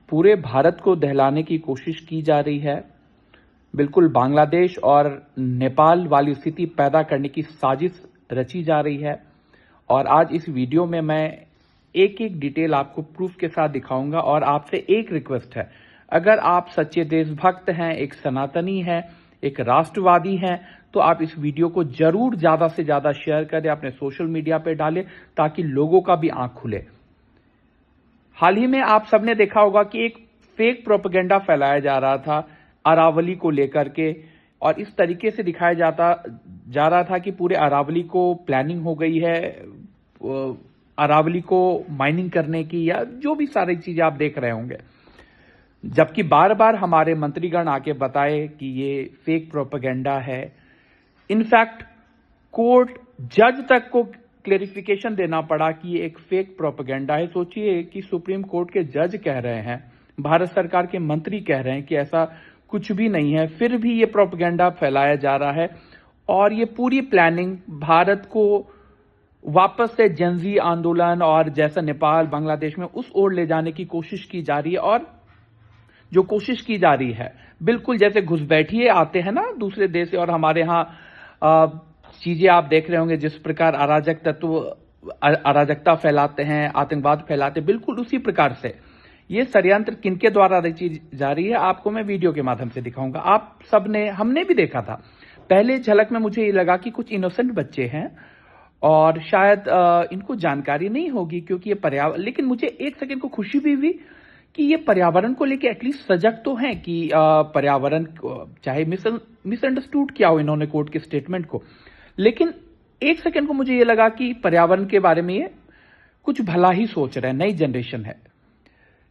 पूरे भारत को दहलाने की कोशिश की जा रही है। बिल्कुल बांग्लादेश और नेपाल वाली स्थिति पैदा करने की साजिश रची जा रही है। और आज इस वीडियो में मैं एक एक डिटेल आपको प्रूफ के साथ दिखाऊंगा। और आपसे एक रिक्वेस्ट है, अगर आप सच्चे देशभक्त हैं, एक सनातनी हैं, एक राष्ट्रवादी हैं, तो आप इस वीडियो को जरूर ज्यादा से ज्यादा शेयर करें, अपने सोशल मीडिया पे डालें, ताकि लोगों का भी आंख खुले। हाल ही में आप सबने देखा होगा कि एक फेक प्रोपेगेंडा फैलाया जा रहा था अरावली को लेकर के, और इस तरीके से दिखाया जा रहा था कि पूरे अरावली को प्लानिंग हो गई है, अरावली को माइनिंग करने की, या जो भी सारी चीजें आप देख रहे होंगे। जबकि बार बार हमारे मंत्रीगण आके बताए कि ये फेक प्रोपेगेंडा है। इनफैक्ट कोर्ट जज तक को क्लेरिफिकेशन देना पड़ा कि ये एक फेक प्रोपेगेंडा है। सोचिए कि सुप्रीम कोर्ट के जज कह रहे हैं, भारत सरकार के मंत्री कह रहे हैं कि ऐसा कुछ भी नहीं है, फिर भी ये प्रोपेगेंडा फैलाया जा रहा है। और ये पूरी प्लानिंग भारत को वापस से जनजी आंदोलन और जैसा नेपाल बांग्लादेश में उस ओर ले जाने की कोशिश की जा रही है। और जो कोशिश की जा रही है, बिल्कुल जैसे घुसपैठिए आते हैं ना दूसरे देश से, और हमारे यहाँ चीजें आप देख रहे होंगे जिस प्रकार अराजक तत्व अराजकता फैलाते हैं, आतंकवाद फैलाते हैं, बिल्कुल उसी प्रकार से ये षड्यंत्र किनके द्वारा रची जा रही है, आपको मैं वीडियो के माध्यम से दिखाऊंगा। आप सबने, हमने भी देखा था। पहले झलक में मुझे ये लगा कि कुछ इनोसेंट बच्चे हैं और शायद इनको जानकारी नहीं होगी, क्योंकि ये पर्यावरण, लेकिन मुझे एक सेकंड को खुशी भी हुई कि ये पर्यावरण को लेके एटलीस्ट सजग तो हैं कि पर्यावरण, चाहे मिसअंडरस्टूड किया हो इन्होंने कोर्ट के स्टेटमेंट को, लेकिन एक सेकंड को मुझे ये लगा कि पर्यावरण के बारे में ये कुछ भला ही सोच रहे हैं, नई जनरेशन है।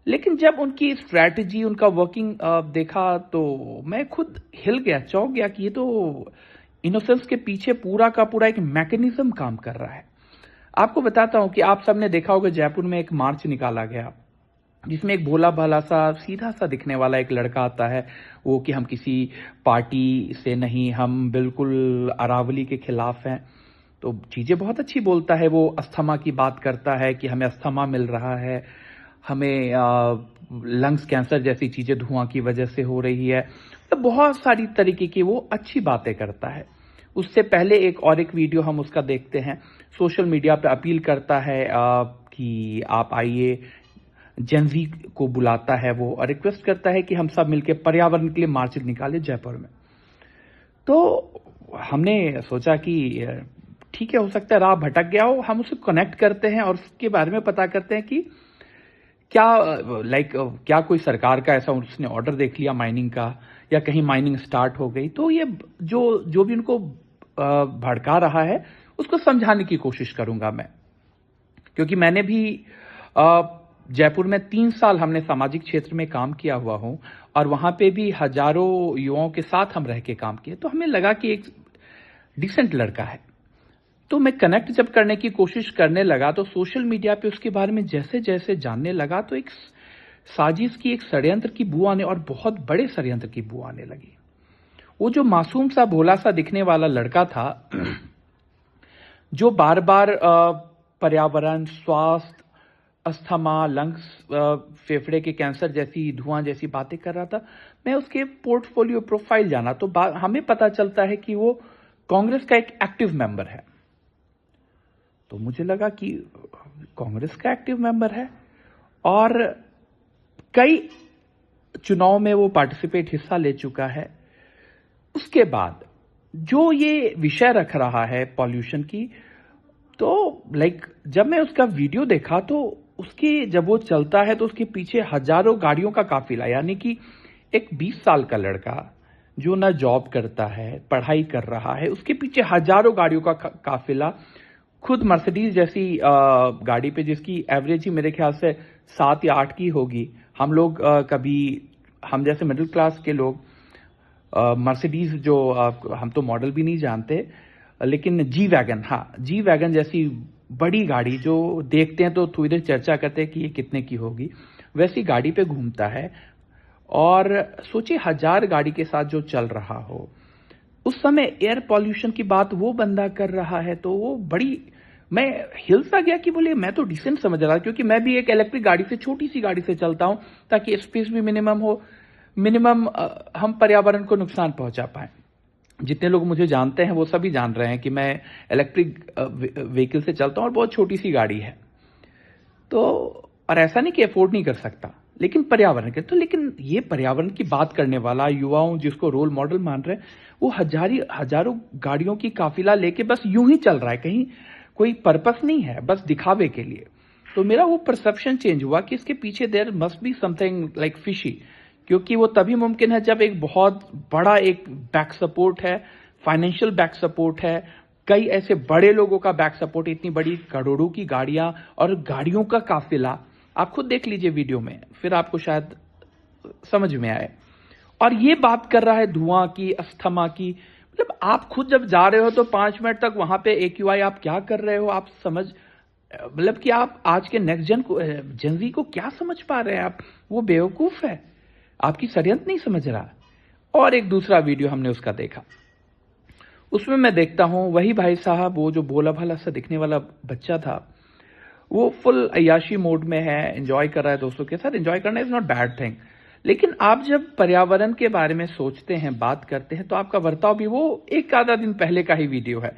लेकिन जब उनकी स्ट्रैटेजी, उनका वर्किंग देखा तो मैं खुद हिल गया, चौंक गया कि ये तो इनोसेंस के पीछे पूरा का पूरा एक मैकेनिज्म काम कर रहा है। आपको बताता हूं कि आप सबने देखा होगा जयपुर में एक मार्च निकाला गया, जिसमें एक भोला भाला सा, सीधा सा दिखने वाला एक लड़का आता है, वो कि हम किसी पार्टी से नहीं, हम बिल्कुल अरावली के खिलाफ हैं। तो चीजें बहुत अच्छी बोलता है, वो अस्थमा की बात करता है कि हमें अस्थमा मिल रहा है, हमें लंग्स कैंसर जैसी चीजें धुआं की वजह से हो रही है। तो बहुत सारी तरीके की वो अच्छी बातें करता है। उससे पहले एक वीडियो हम उसका देखते हैं, सोशल मीडिया पे अपील करता है कि आप आइए, जेनजी को बुलाता है वो, और रिक्वेस्ट करता है कि हम सब मिलकर पर्यावरण के लिए मार्च निकाले जयपुर में। तो हमने सोचा कि ठीक है, हो सकता है राह भटक गया हो, हम उसे कनेक्ट करते हैं और उसके बारे में पता करते हैं कि क्या कोई सरकार का ऐसा उसने ऑर्डर देख लिया माइनिंग का, या कहीं माइनिंग स्टार्ट हो गई। तो ये जो भी उनको भड़का रहा है उसको समझाने की कोशिश करूंगा मैं, क्योंकि मैंने भी जयपुर में 3 साल हमने सामाजिक क्षेत्र में काम किया हुआ हूं, और वहां पे भी हजारों युवाओं के साथ हम रह के काम किए। तो हमें लगा कि एक डिसेंट लड़का है। तो मैं कनेक्ट जब करने की कोशिश करने लगा, तो सोशल मीडिया पे उसके बारे में जैसे जैसे जानने लगा, तो एक साजिश की, एक षड्यंत्र की बू आने, और बहुत बड़े षड्यंत्र की बू आने लगी। वो जो मासूम सा भोला सा दिखने वाला लड़का था, जो बार बार पर्यावरण, स्वास्थ्य, अस्थमा, लंग्स, फेफड़े के कैंसर जैसी, धुआं जैसी बातें कर रहा था, मैं उसके पोर्टफोलियो प्रोफाइल जाना तो हमें पता चलता है कि वो कांग्रेस का एक एक्टिव मेंबर है। तो मुझे लगा कि कांग्रेस का एक्टिव मेंबर है, और कई चुनाव में वो पार्टिसिपेट, हिस्सा ले चुका है। उसके बाद जो ये विषय रख रहा है पॉल्यूशन की, तो जब मैं उसका वीडियो देखा, तो उसके जब वो चलता है तो उसके पीछे हजारों गाड़ियों का काफिला, यानी कि एक 20 साल का लड़का जो ना जॉब करता है, पढ़ाई कर रहा है, उसके पीछे हजारों गाड़ियों का काफिला। खुद मर्सिडीज जैसी गाड़ी पे, जिसकी एवरेज ही मेरे ख्याल से 7 या 8 की होगी। हम लोग कभी, हम जैसे मिडिल क्लास के लोग मर्सिडीज, जो हम तो मॉडल भी नहीं जानते, लेकिन जी वैगन, हाँ जी वैगन जैसी बड़ी गाड़ी जो देखते हैं तो थोड़ी देर चर्चा करते हैं कि ये कितने की होगी, वैसी गाड़ी पे घूमता है। और सोचिए 1000 गाड़ी के साथ जो चल रहा हो, उस समय एयर पॉल्यूशन की बात वो बंदा कर रहा है, तो वो बड़ी मैं हिल सा गया कि बोले मैं तो डिसेंट समझ रहा, क्योंकि मैं भी एक इलेक्ट्रिक गाड़ी से, छोटी सी गाड़ी से चलता हूं ताकि स्पेस भी मिनिमम हो, मिनिमम हम पर्यावरण को नुकसान पहुंचा पाए। जितने लोग मुझे जानते हैं वो सभी जान रहे हैं कि मैं इलेक्ट्रिक व्हीकल से चलता हूं और बहुत छोटी सी गाड़ी है। तो और ऐसा नहीं कि अफोर्ड नहीं कर सकता, लेकिन पर्यावरण के तो, लेकिन ये पर्यावरण की बात करने वाला युवाओं जिसको रोल मॉडल मान रहे हैं, वो हजारों गाड़ियों की काफिला लेके बस यूं ही चल रहा है, कहीं कोई पर्पस नहीं है, बस दिखावे के लिए। तो मेरा वो परसेप्शन चेंज हुआ कि इसके पीछे there must be something like fishy, क्योंकि वो तभी मुमकिन है जब एक बहुत बड़ा एक बैक सपोर्ट है, फाइनेंशियल बैक सपोर्ट है, कई ऐसे बड़े लोगों का बैक सपोर्ट, इतनी बड़ी करोड़ों की गाड़ियां और गाड़ियों का काफिला। आप खुद देख लीजिए वीडियो में, फिर आपको शायद समझ में आए। और ये बात कर रहा है धुआं की, अस्थमा की, मतलब आप खुद जब जा रहे हो तो 5 मिनट तक वहां पे AQI आप क्या कर रहे हो, आप समझ, मतलब कि आप आज के नेक्स्ट जनजी को क्या समझ पा रहे हैं आप? वो बेवकूफ है, आपकी षड्यंत्र नहीं समझ रहा। और एक दूसरा वीडियो हमने उसका देखा, उसमें मैं देखता हूं वही भाई साहब, वो जो भोला भाला सा दिखने वाला बच्चा था, वो फुल अय्याशी मोड में है, एंजॉय कर रहा है दोस्तों के साथ। एंजॉय करना इज नॉट बैड थिंग, लेकिन आप जब पर्यावरण के बारे में सोचते हैं, बात करते हैं, तो आपका बर्ताव भी, वो एक आधा दिन पहले का ही वीडियो है,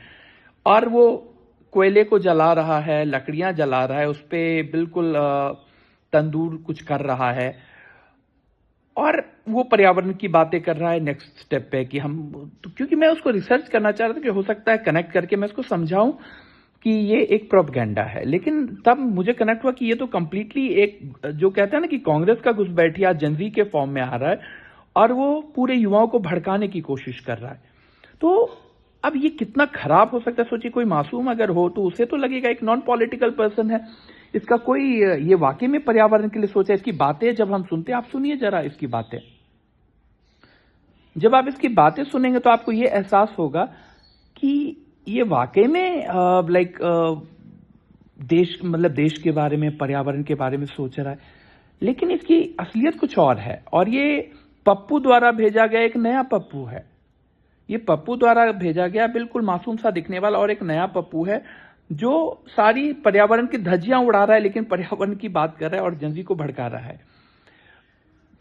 और वो कोयले को जला रहा है, लकड़ियां जला रहा है, उस पर बिल्कुल तंदूर कुछ कर रहा है, और वो पर्यावरण की बातें कर रहा है नेक्स्ट स्टेप पे कि हम, तो क्योंकि मैं उसको रिसर्च करना चाह रहा था कि हो सकता है कनेक्ट करके मैं उसको समझाऊं कि ये एक प्रोपगेंडा है। लेकिन तब मुझे कनेक्ट हुआ कि ये तो कंप्लीटली एक, जो कहते हैं ना कि कांग्रेस का घुसपैठिया जनजी के फॉर्म में आ रहा है और वो पूरे युवाओं को भड़काने की कोशिश कर रहा है। तो अब ये कितना खराब हो सकता है, सोचिए कोई मासूम अगर हो तो उसे तो लगेगा एक नॉन पॉलिटिकल पर्सन है, इसका कोई, ये वाकई में पर्यावरण के लिए सोचा। इसकी बातें जब हम सुनते हैं, आप सुनिए जरा इसकी बातें, जब आप इसकी बातें सुनेंगे तो आपको ये एहसास होगा कि ये वाकई में लाइक देश, मतलब देश के बारे में, पर्यावरण के बारे में सोच रहा है, लेकिन इसकी असलियत कुछ और है। और ये पप्पू द्वारा भेजा गया एक नया पप्पू है, ये पप्पू द्वारा भेजा गया बिल्कुल मासूम सा दिखने वाला और एक नया पप्पू है जो सारी पर्यावरण की धज्जियां उड़ा रहा है, लेकिन पर्यावरण की बात कर रहा है और जनजी को भड़का रहा है।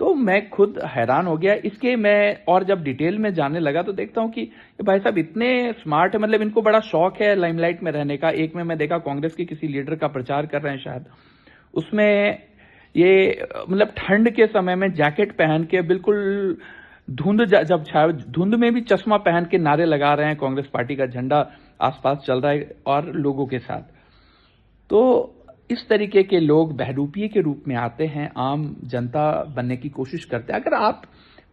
तो मैं खुद हैरान हो गया इसके। मैं और जब डिटेल में जाने लगा तो देखता हूं कि ये भाई साहब इतने स्मार्ट है, मतलब इनको बड़ा शौक है लाइमलाइट में रहने का। एक में मैं देखा कांग्रेस के किसी लीडर का प्रचार कर रहे हैं शायद, उसमें ये मतलब ठंड के समय में जैकेट पहन के, बिल्कुल धुंध जब छाया, धुंध में भी चश्मा पहन के नारे लगा रहे हैं, कांग्रेस पार्टी का झंडा आसपास चल रहा है और लोगों के साथ। तो इस तरीके के लोग बहरूपिये के रूप में आते हैं, आम जनता बनने की कोशिश करते हैं। अगर आप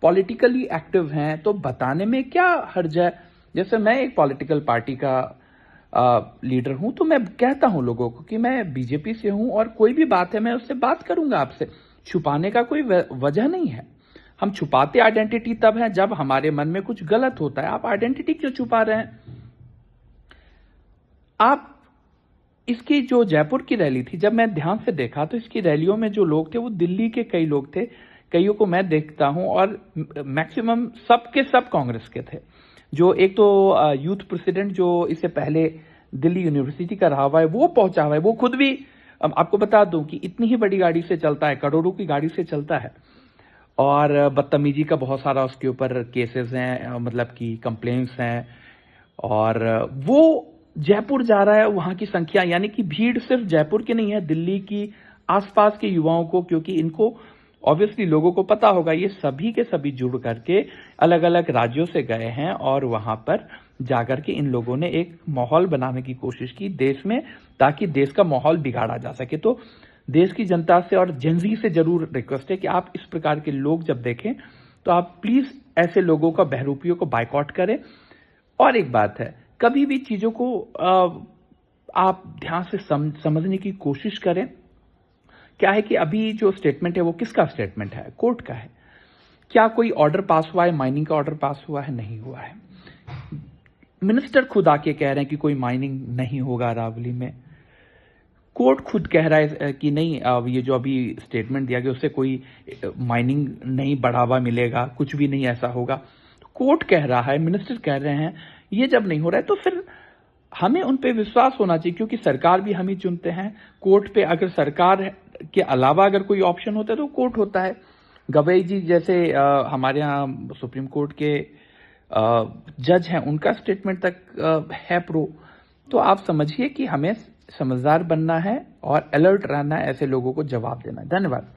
पॉलिटिकली एक्टिव हैं तो बताने में क्या हर्ज है। जैसे मैं एक पॉलिटिकल पार्टी का लीडर हूं, तो मैं कहता हूं लोगों को कि मैं बीजेपी से हूं और कोई भी बात है मैं उससे बात करूंगा आपसे। छुपाने का कोई वजह नहीं है। हम छुपाते आइडेंटिटी तब है जब हमारे मन में कुछ गलत होता है। आप आइडेंटिटी क्यों छुपा रहे हैं? आप इसकी जो जयपुर की रैली थी, जब मैं ध्यान से देखा तो इसकी रैलियों में जो लोग थे वो दिल्ली के कई लोग थे, कईयों को मैं देखता हूं, और मैक्सिमम सबके सब कांग्रेस के थे। जो एक तो यूथ प्रेसिडेंट जो इससे पहले दिल्ली यूनिवर्सिटी का रहा हुआ है, वो पहुंचा हुआ है। वो खुद भी, आपको बता दूं कि इतनी ही बड़ी गाड़ी से चलता है, करोड़ों की गाड़ी से चलता है, और बदतमीजी का बहुत सारा उसके ऊपर केसेस हैं, मतलब कि कंप्लेंट्स हैं। और वो जयपुर जा रहा है, वहां की संख्या, यानी कि भीड़ सिर्फ जयपुर की नहीं है, दिल्ली की आसपास के युवाओं को, क्योंकि इनको ऑब्वियसली लोगों को पता होगा ये सभी के सभी जुड़ करके अलग अलग राज्यों से गए हैं और वहां पर जाकर के इन लोगों ने एक माहौल बनाने की कोशिश की देश में, ताकि देश का माहौल बिगाड़ा जा सके। तो देश की जनता से और जेनजी से जरूर रिक्वेस्ट है कि आप इस प्रकार के लोग जब देखें तो आप प्लीज ऐसे लोगों का, बहरूपियों को बायकॉट करें। और एक बात है, कभी भी चीजों को आप ध्यान से समझने की कोशिश करें। क्या है कि अभी जो स्टेटमेंट है वो किसका स्टेटमेंट है? कोर्ट का है। क्या कोई ऑर्डर पास हुआ है? माइनिंग का ऑर्डर पास हुआ है? नहीं हुआ है। मिनिस्टर खुद आके कह रहे हैं कि कोई माइनिंग नहीं होगा अरावली में। कोर्ट खुद कह रहा है कि नहीं, ये जो अभी स्टेटमेंट दिया गया उससे कोई माइनिंग नहीं बढ़ावा मिलेगा, कुछ भी नहीं ऐसा होगा। कोर्ट कह रहा है, मिनिस्टर कह रहे हैं, ये जब नहीं हो रहा है तो फिर हमें उन पे विश्वास होना चाहिए, क्योंकि सरकार भी हम ही चुनते हैं। कोर्ट पे अगर सरकार के अलावा अगर कोई ऑप्शन होता है तो कोर्ट होता है। गवई जी जैसे हमारे यहाँ सुप्रीम कोर्ट के जज हैं, उनका स्टेटमेंट तक है प्रो। तो आप समझिए कि हमें समझदार बनना है और अलर्ट रहना है, ऐसे लोगों को जवाब देना है। धन्यवाद।